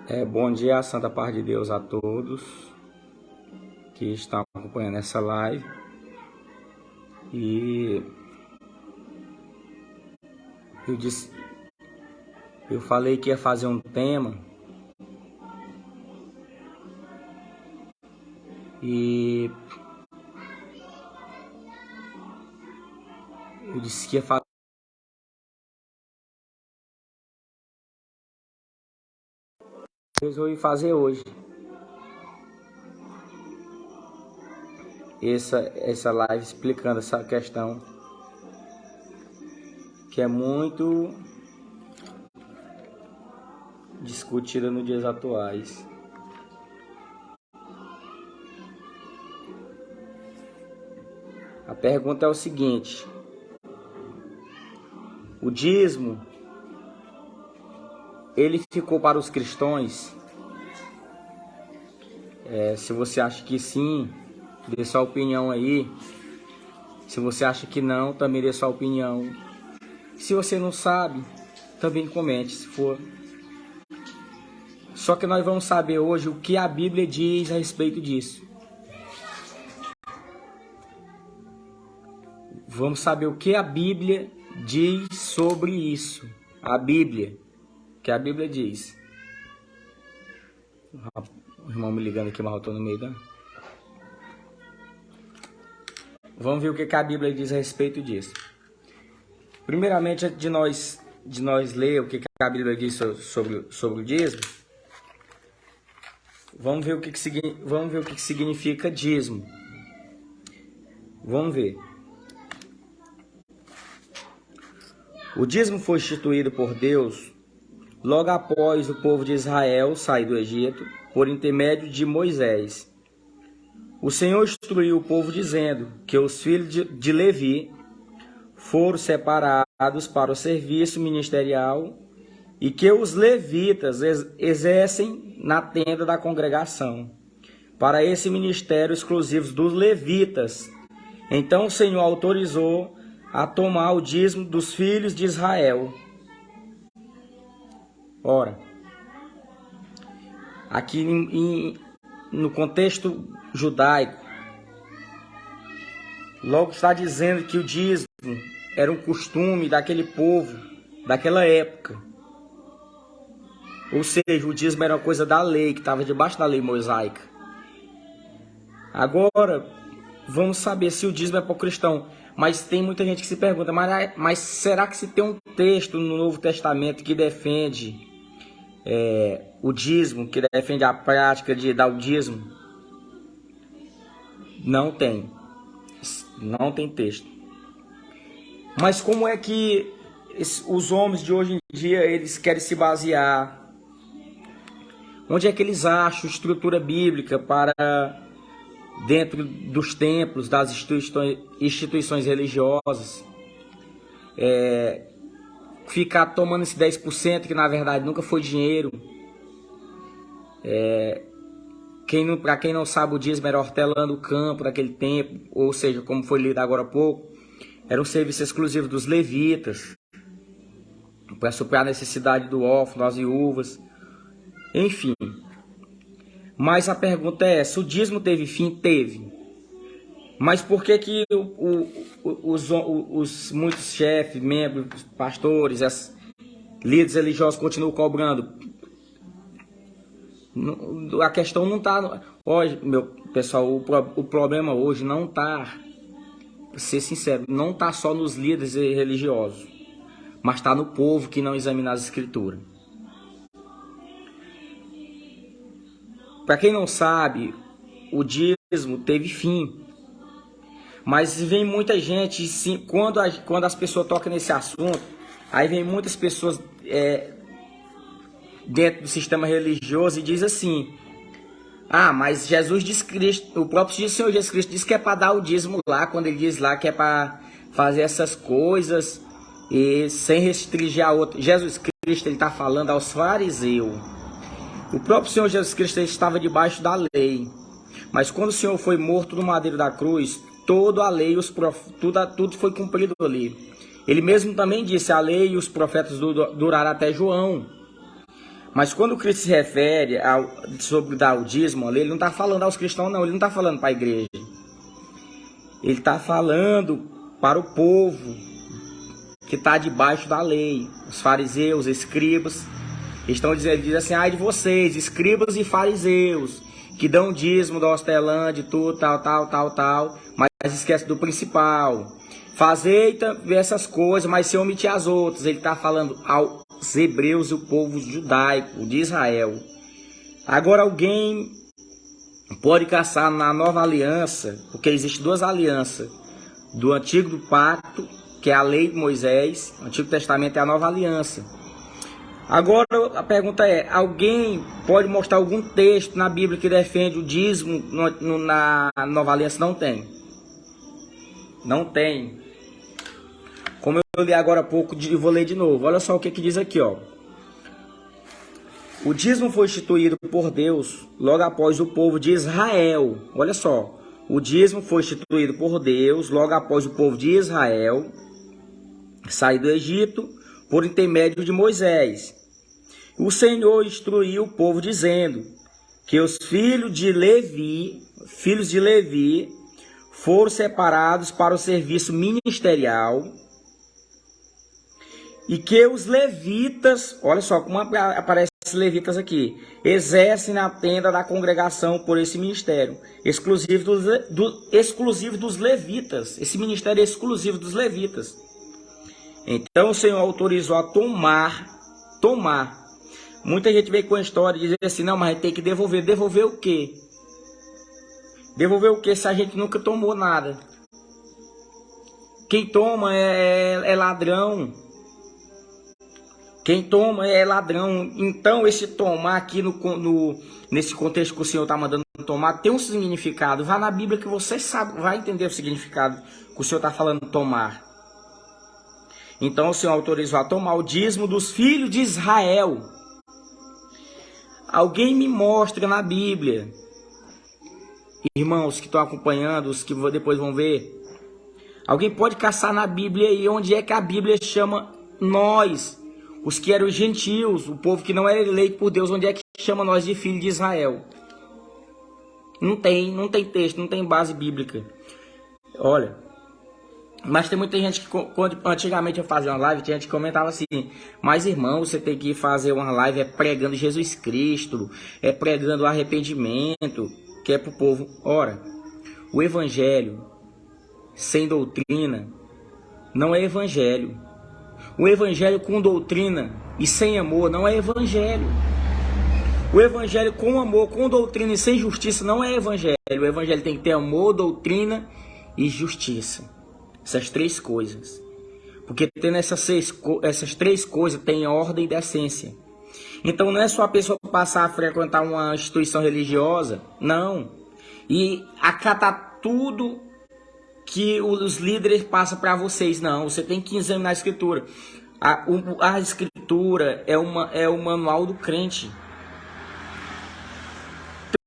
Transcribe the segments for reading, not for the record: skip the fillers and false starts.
Bom dia, a Santa Paz de Deus a todos que estão acompanhando essa live. E eu falei que ia fazer um tema e eu disse que ia fazer. Eu resolvi fazer hoje essa live explicando essa questão que é muito discutida nos dias atuais. A pergunta é o seguinte: o dízimo, ele ficou para os cristãos? Se você acha que sim, dê sua opinião aí. Se você acha que não, também dê sua opinião. Se você não sabe, também comente, se for. Só que nós vamos saber hoje o que a Bíblia diz a respeito disso. Vamos saber o que a Bíblia diz sobre isso. A Bíblia. O que a Bíblia diz. O irmão me ligando aqui, mas eu estou no meio da... Vamos ver o que a Bíblia diz a respeito disso. Primeiramente, antes de nós ler o que a Bíblia diz sobre o dízimo, vamos ver o que significa dízimo. Vamos ver. O dízimo foi instituído por Deus logo após o povo de Israel sair do Egito, por intermédio de Moisés. O Senhor instruiu o povo dizendo que os filhos de Levi foram separados para o serviço ministerial e que os levitas exercem na tenda da congregação, para esse ministério exclusivo dos levitas. Então o Senhor autorizou a tomar o dízimo dos filhos de Israel. Ora, aqui no contexto judaico, logo está dizendo que o dízimo era um costume daquele povo, daquela época. Ou seja, o dízimo era uma coisa da lei, que estava debaixo da lei mosaica. Agora, vamos saber se o dízimo é para o cristão. Mas tem muita gente que se pergunta, mas será que se tem um texto no Novo Testamento que defende o dízimo, que defende a prática de dar o dízimo? Não tem. Não tem texto. Mas como é que os homens de hoje em dia eles querem se basear? Onde é que eles acham estrutura bíblica para, dentro dos templos, das instituições religiosas, ficar tomando esse 10%, que na verdade nunca foi dinheiro? Para quem não sabe, o dízimo era hortelã do campo daquele tempo, ou seja, como foi lido agora há pouco, era um serviço exclusivo dos levitas, para suprir a necessidade do órfão, das viúvas, enfim. Mas a pergunta é essa: o dízimo teve fim? Teve. Mas por que os muitos chefes, membros, pastores, líderes religiosos continuam cobrando? A questão não está... Hoje, meu pessoal, o problema hoje não está, para ser sincero, não está só nos líderes religiosos, mas está no povo que não examina as escrituras. Para quem não sabe, o dízimo teve fim. Mas vem muita gente, sim, quando as pessoas tocam nesse assunto, aí vem muitas pessoas dentro do sistema religioso e diz assim: mas Jesus disse, o próprio Senhor Jesus Cristo disse que é para dar o dízimo lá, quando ele diz lá que é para fazer essas coisas e sem restringir a outra. Jesus Cristo, ele está falando aos fariseus. O próprio Senhor Jesus Cristo estava debaixo da lei, mas quando o Senhor foi morto no madeiro da cruz, toda a lei, tudo foi cumprido ali. Ele mesmo também disse: a lei e os profetas duraram até João. Mas quando Cristo se refere sobre dar o dízimo, ele não está falando aos cristãos, não. Ele não está falando para a igreja. Ele está falando para o povo que está debaixo da lei. Os fariseus, escribas. Estão dizendo, ele diz assim, ai de vocês, escribas e fariseus, que dão dízimo da hortelã, de tudo, tal, mas esquece do principal. Fazei essas coisas, mas se omitir as outras. Ele está falando aos hebreus e o povo judaico de Israel. Agora alguém pode caçar na nova aliança, porque existe duas alianças, do antigo pacto, que é a lei de Moisés, o Antigo Testamento é a nova aliança. Agora a pergunta é, alguém pode mostrar algum texto na Bíblia que defende o dízimo na nova aliança? Não tem. Não tem. Como eu li agora há pouco, eu vou ler de novo. Olha só o que diz aqui, ó. O dízimo foi instituído por Deus logo após o povo de Israel. Olha só. O dízimo foi instituído por Deus logo após o povo de Israel sair do Egito por intermédio de Moisés. O Senhor instruiu o povo dizendo que os filhos de Levi foram separados para o serviço ministerial e que os levitas, olha só como aparece os levitas aqui, exercem na tenda da congregação por esse ministério, exclusivo dos levitas, esse ministério é exclusivo dos levitas. Então o Senhor autorizou a tomar. Muita gente vem com a história e diz assim, não, mas a gente tem que devolver. Devolver o quê? Devolver o quê se a gente nunca tomou nada? Quem toma é ladrão. Quem toma é ladrão. Então esse tomar aqui nesse contexto que o Senhor está mandando tomar tem um significado. Vá na Bíblia que você sabe, vai entender o significado que o Senhor está falando tomar. Então o Senhor autorizou a tomar o dízimo dos filhos de Israel. Alguém me mostra na Bíblia, irmãos que estão acompanhando, os que depois vão ver. Alguém pode caçar na Bíblia aí onde é que a Bíblia chama nós, os que eram gentios, o povo que não era eleito por Deus, onde é que chama nós de filho de Israel? Não tem texto, não tem base bíblica. Olha, mas tem muita gente que, quando antigamente eu fazia uma live, tinha gente que comentava assim, mas irmão, você tem que fazer uma live pregando Jesus Cristo, pregando arrependimento, que é pro povo. Ora, o evangelho sem doutrina não é evangelho. O evangelho com doutrina e sem amor não é evangelho. O evangelho com amor, com doutrina e sem justiça não é evangelho. O evangelho tem que ter amor, doutrina e justiça. Essas três coisas. Porque tendo essas três coisas tem ordem e decência. Então não é só a pessoa passar a frequentar uma instituição religiosa, não. E acatar tudo que os líderes passam para vocês, não. Você tem que examinar a escritura. A escritura é o manual do crente.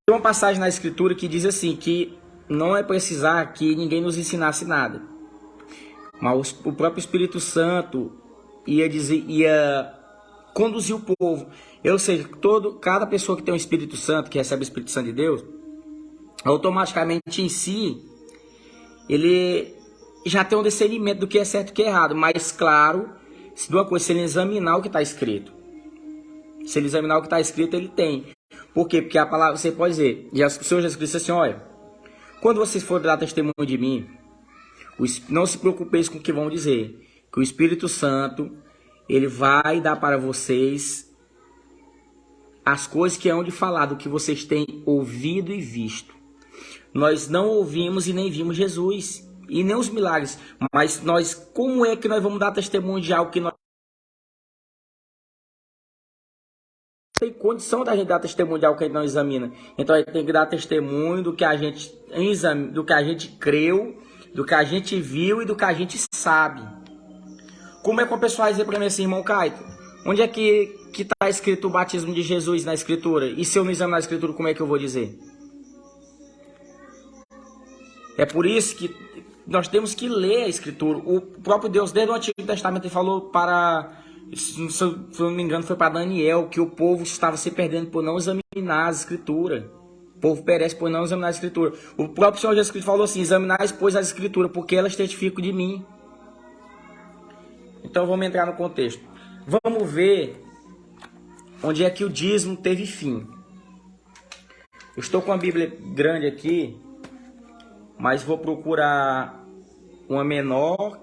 Tem uma passagem na escritura que diz assim, que não é precisar que ninguém nos ensinasse nada. Mas o próprio Espírito Santo ia conduzir o povo. Ou seja, cada pessoa que tem o Espírito Santo, que recebe o Espírito Santo de Deus, automaticamente em si, ele já tem um discernimento do que é certo e o que é errado. Mas claro, se ele examinar o que está escrito. Se ele examinar o que está escrito, ele tem. Por quê? Porque a palavra, você pode dizer, o Senhor Jesus disse assim, olha, quando vocês forem dar testemunho de mim, não se preocupeis com o que vão dizer, que o Espírito Santo, ele vai dar para vocês as coisas que é onde falar, do que vocês têm ouvido e visto. Nós não ouvimos e nem vimos Jesus, e nem os milagres, mas como é que nós vamos dar testemunho de algo que nós não tem condição da gente dar testemunho de algo que a gente não examina? Então a gente tem que dar testemunho do que a gente creu, do que a gente viu e do que a gente sabe. Como é que o pessoal vai dizer para mim assim, irmão Caio, onde é que está escrito o batismo de Jesus na escritura? E se eu não examinar a escritura, como é que eu vou dizer? É por isso que nós temos que ler a escritura. O próprio Deus, desde o Antigo Testamento, ele falou para Se eu não me engano, foi para Daniel, que o povo estava se perdendo por não examinar as escrituras. O povo perece por não examinar as escrituras. O próprio Senhor Jesus Cristo falou assim: examinai, pois, as escrituras, porque elas testificam de mim. Então vamos entrar no contexto. Vamos ver onde é que o dízimo teve fim. Eu estou com a Bíblia grande aqui, mas vou procurar uma menor.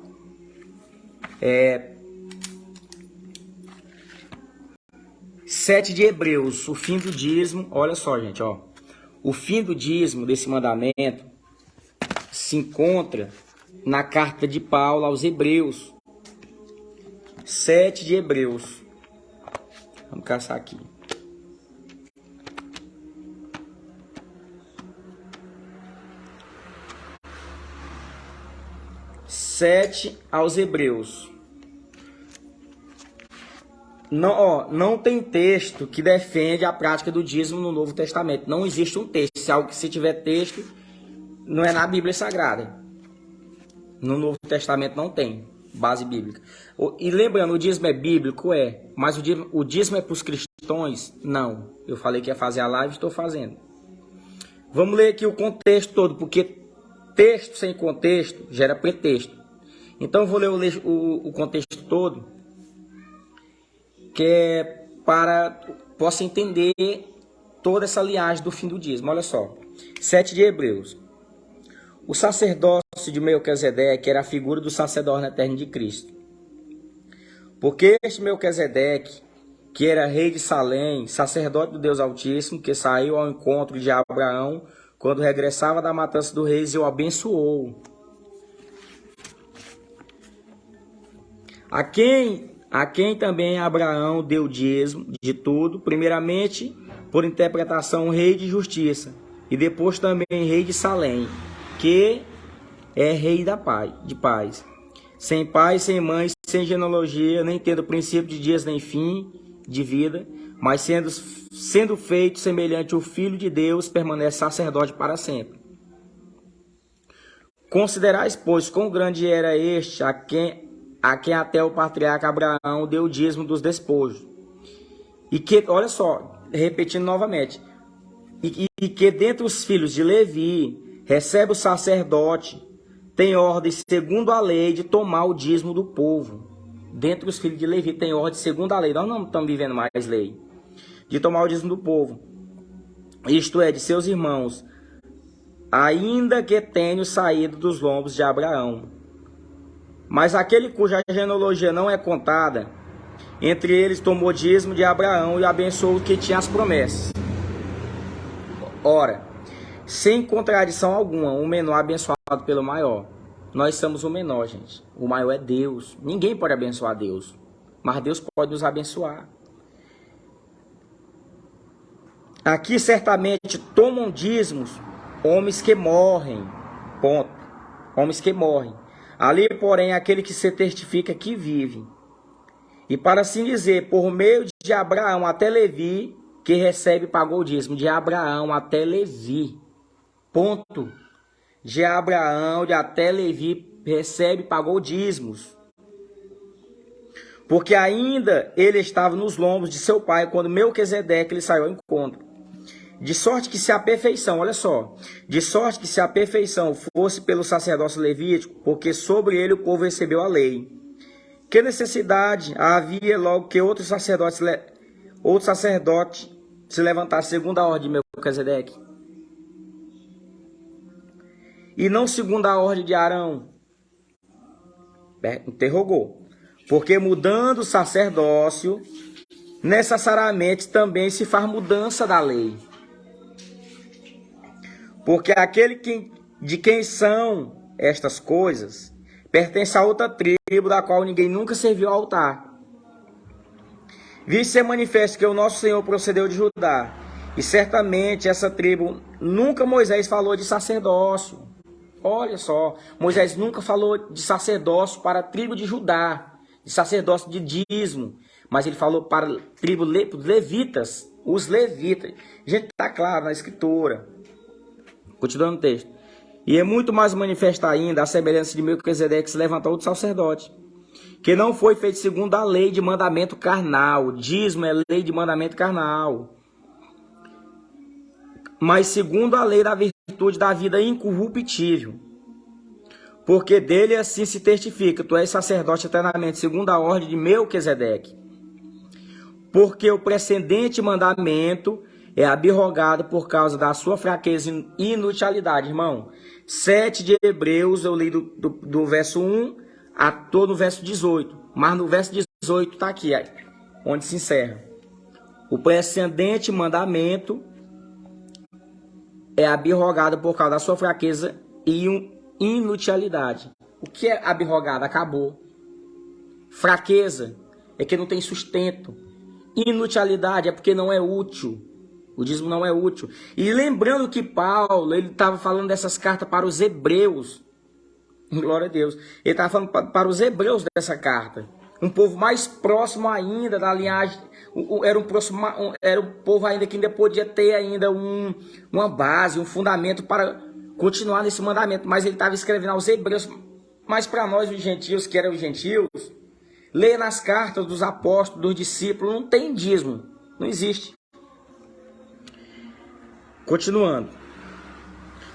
7 de Hebreus, o fim do dízimo. Olha só, gente, ó. O fim do dízimo desse mandamento se encontra na carta de Paulo aos Hebreus. 7 de Hebreus. Vamos caçar aqui. Sete aos Hebreus. Não tem texto que defende a prática do dízimo no Novo Testamento. Não existe um texto. Se tiver texto, não é na Bíblia Sagrada. No Novo Testamento não tem base bíblica. E lembrando, o dízimo é bíblico? Mas o dízimo é para os cristãos? Não. Eu falei que ia fazer a live, estou fazendo. Vamos ler aqui o contexto todo, porque texto sem contexto gera pretexto. Então eu vou ler o contexto todo, que é para possa entender toda essa linhagem do fim do dízimo. Olha só, 7 de Hebreus. O sacerdócio de Melquisedeque era a figura do sacerdote eterno de Cristo. Porque este Melquisedeque, que era rei de Salém, sacerdote do Deus Altíssimo, que saiu ao encontro de Abraão quando regressava da matança do rei, e o abençoou. A quem também Abraão deu dízimo de tudo, primeiramente por interpretação rei de justiça, e depois também rei de Salém, que é rei de paz. Sem pai, sem mãe, sem genealogia, nem tendo princípio de dias nem fim de vida, mas sendo feito semelhante ao Filho de Deus, permanece sacerdote para sempre. Considerais, pois, quão grande era este a quem até o patriarca Abraão deu o dízimo dos despojos. E que, olha só, repetindo novamente, e que dentre os filhos de Levi recebe o sacerdote, tem ordem segundo a lei de tomar o dízimo do povo. Dentre os filhos de Levi tem ordem segundo a lei. Nós não estamos vivendo mais lei. De tomar o dízimo do povo. Isto é, de seus irmãos, ainda que tenham saído dos lombos de Abraão. Mas aquele cuja genealogia não é contada, entre eles tomou dízimo de Abraão e abençoou o que tinha as promessas. Ora, sem contradição alguma, o menor abençoado pelo maior. Nós somos o menor, gente. O maior é Deus. Ninguém pode abençoar Deus, mas Deus pode nos abençoar. Aqui certamente tomam dízimos homens que morrem. Ponto. Homens que morrem. Ali, porém, aquele que se testifica que vive. E para assim dizer, por meio de Abraão até Levi, que recebe e pagou o dízimo. De Abraão até Levi. Ponto. De Abraão até Levi recebe e pagou dízimos. Porque ainda ele estava nos lombos de seu pai quando Melquisedeque lhe saiu ao encontro. De sorte que se a perfeição, olha só, de sorte que se a perfeição fosse pelo sacerdócio levítico, porque sobre ele o povo recebeu a lei. Que necessidade havia logo que outro sacerdote se levantasse segundo a ordem de Melquisedeque? E não segundo a ordem de Arão? Interrogou. Porque mudando o sacerdócio, necessariamente também se faz mudança da lei. Porque aquele de quem são estas coisas pertence a outra tribo da qual ninguém nunca serviu ao altar. Visto ser manifesto que o nosso Senhor procedeu de Judá, e certamente essa tribo nunca Moisés falou de sacerdócio. Olha só, Moisés nunca falou de sacerdócio para a tribo de Judá, de sacerdócio de dízimo, mas ele falou para a tribo levitas, os levitas. Gente, está claro na escritura. Continuando o texto. E é muito mais manifesta ainda a semelhança de Melquisedeque que se levantou do sacerdote. que não foi feito segundo a lei de mandamento carnal. O dízimo é lei de mandamento carnal. Mas segundo a lei da virtude da vida incorruptível. Porque dele assim se testifica, tu és sacerdote eternamente, segundo a ordem de Melquisedeque. Porque o precedente mandamento é abrogado por causa da sua fraqueza e inutilidade, irmão. 7 de Hebreus, eu li do verso 1 a todo o verso 18. Mas no verso 18 está aqui, onde se encerra. O precedente mandamento é abrogado por causa da sua fraqueza e inutilidade. O que é abrogado? Acabou. Fraqueza é que não tem sustento. Inutilidade é porque não é útil. O dízimo não é útil. E lembrando que Paulo, ele estava falando dessas cartas para os hebreus. Glória a Deus. Ele estava falando para os hebreus dessa carta. Um povo mais próximo ainda da linhagem. Era um povo ainda que ainda podia ter ainda uma base, um fundamento para continuar nesse mandamento. Mas ele estava escrevendo aos hebreus. Mas para nós, os gentios, que eram os gentios, ler nas cartas dos apóstolos, dos discípulos, não tem dízimo. Não existe. Continuando.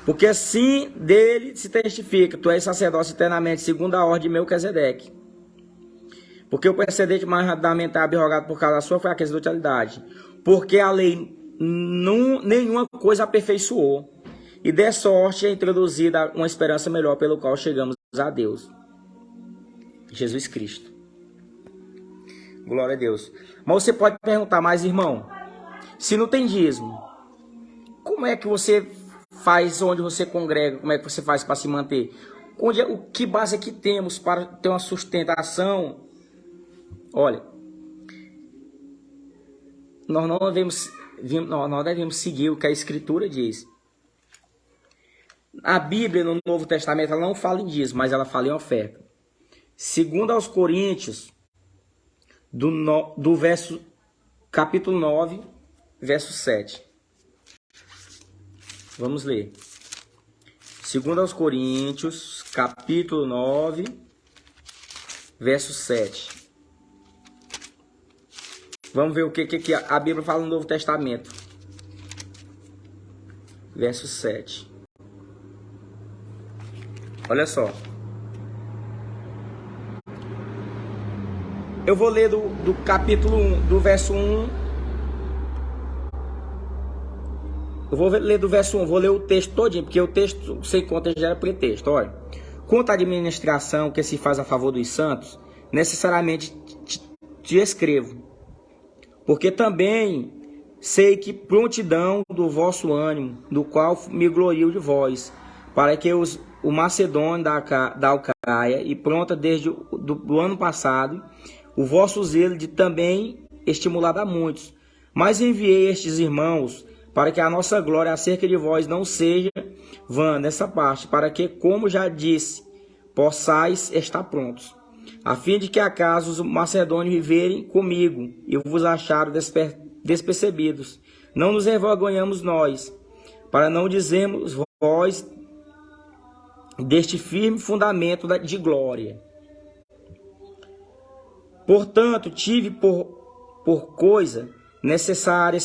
Porque assim dele se testifica, tu és sacerdote eternamente, segundo a ordem de Melquisedeque. Porque o precedente mandamental é abrogado por causa da sua fraqueza e inutilidade. Porque a lei nenhuma coisa aperfeiçoou. E de sorte é introduzida uma esperança melhor pelo qual chegamos a Deus. Jesus Cristo. Glória a Deus. Mas você pode perguntar, mas irmão, se não tem dízimo, como é que você faz onde você congrega? Como é que você faz para se manter? Que base é que temos para ter uma sustentação? Olha, nós não devemos seguir o que a Escritura diz. A Bíblia, no Novo Testamento, ela não fala em dízimo, mas ela fala em oferta. Segundo aos Coríntios, do verso, capítulo 9, verso 7. Vamos ler. Segundo aos Coríntios, capítulo 9, verso 7. Vamos ver o que a Bíblia fala no Novo Testamento. Verso 7. Olha só. Eu vou ler do capítulo 1, do verso 1. Eu vou ler do verso 1, vou ler o texto todinho, porque o texto, sem conta, já era pretexto. Olha. Quanto à administração que se faz a favor dos santos, necessariamente te escrevo. Porque também sei que prontidão do vosso ânimo, do qual me glorio de vós, para que o Macedônio da Acaia, e pronta desde do ano passado, o vosso zelo de também estimulado a muitos. Mas enviei estes irmãos, para que a nossa glória acerca de vós não seja vã nessa parte, para que, como já disse, possais estar prontos, a fim de que acaso os macedônios viverem comigo e vos acharam despercebidos. Não nos envergonhamos nós, para não dizermos vós deste firme fundamento de glória. Portanto, tive por coisa necessária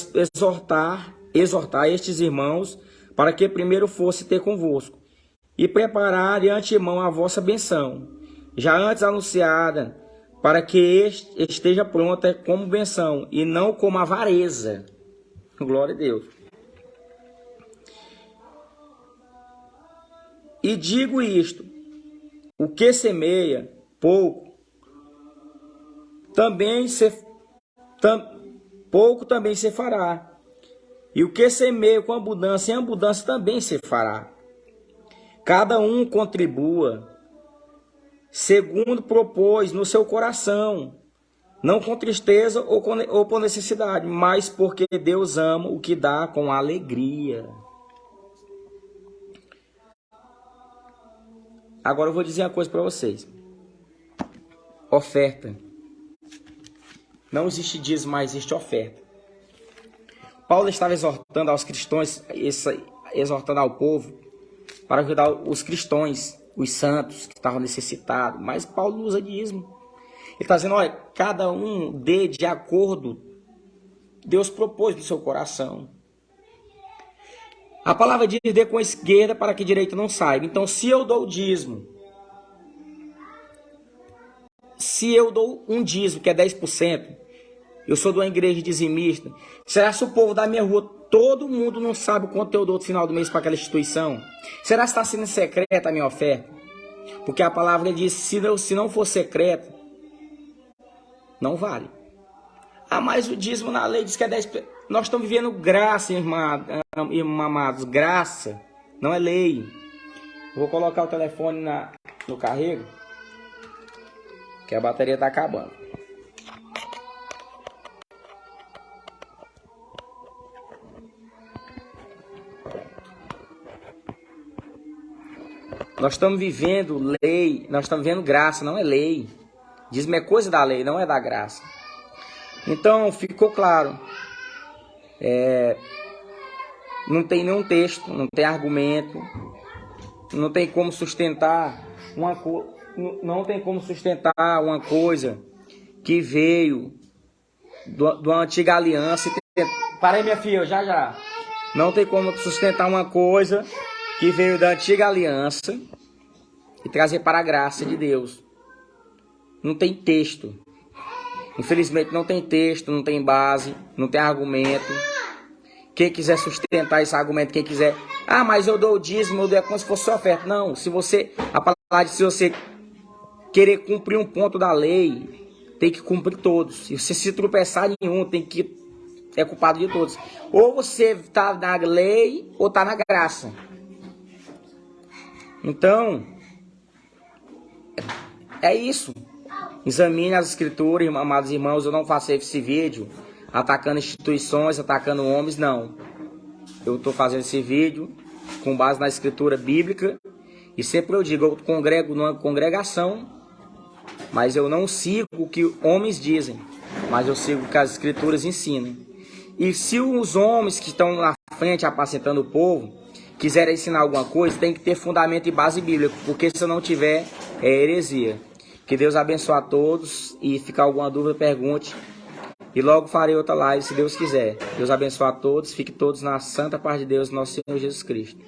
exortar estes irmãos, para que primeiro fosse ter convosco, e preparar de antemão a vossa benção, já antes anunciada, para que esteja pronta como benção, e não como avareza. Glória a Deus. E digo isto, o que semeia pouco, pouco também se fará. E o que semeia com abundância, em abundância também se fará. Cada um contribua segundo propôs no seu coração, não com tristeza ou por necessidade, mas porque Deus ama o que dá com alegria. Agora eu vou dizer uma coisa para vocês. Oferta. Não existe dízimo, mas existe oferta. Paulo estava exortando aos cristãos, exortando ao povo, para ajudar os cristãos, os santos que estavam necessitados. Mas Paulo não usa dízimo. Ele está dizendo, olha, cada um dê de acordo, Deus propôs no seu coração. A palavra diz, dê com a esquerda para que a direita não saiba. Então, se eu dou o dízimo, se eu dou um dízimo, que é 10%, eu sou de uma igreja dizimista, será que se o povo da minha rua, todo mundo não sabe o quanto eu dou no final do mês para aquela instituição? Será que está sendo secreta a minha oferta? Porque a palavra diz, se não for secreta, não vale. Ah, mas o dízimo na lei diz que é 10%. Nós estamos vivendo graça, irmãos, amados. Graça, não é lei. Vou colocar o telefone no carrego, que a bateria está acabando. Nós estamos vivendo lei, nós estamos vivendo graça, não é lei. Dízimo é coisa da lei, não é da graça. Então, ficou claro. Não tem nenhum texto, não tem argumento, não tem como sustentar uma coisa que veio da antiga aliança. Para aí, minha filha, já. Não tem como sustentar uma coisa que veio da antiga aliança e trazer para a graça de Deus. Não tem texto. Infelizmente não tem texto, não tem base, não tem argumento. Quem quiser sustentar esse argumento, quem quiser... Ah, mas eu dou o dízimo, eu dou como se fosse sua oferta. Não, a palavra diz, se você querer cumprir um ponto da lei, tem que cumprir todos. Se você se tropeçar em um, é culpado de todos. Ou você está na lei, ou está na graça. Então, é isso. Examine as escrituras, amados irmãos. Eu não faço esse vídeo atacando instituições, atacando homens, não. Eu estou fazendo esse vídeo com base na escritura bíblica. E sempre eu digo, eu congrego numa congregação, mas eu não sigo o que homens dizem, mas eu sigo o que as escrituras ensinam. E se os homens que estão na frente apacentando o povo quiserem ensinar alguma coisa, tem que ter fundamento e base bíblica, porque se não tiver, é heresia. Que Deus abençoe a todos, e ficar alguma dúvida, pergunte. E logo farei outra live, se Deus quiser. Deus abençoe a todos, fiquem todos na santa paz de Deus, nosso Senhor Jesus Cristo.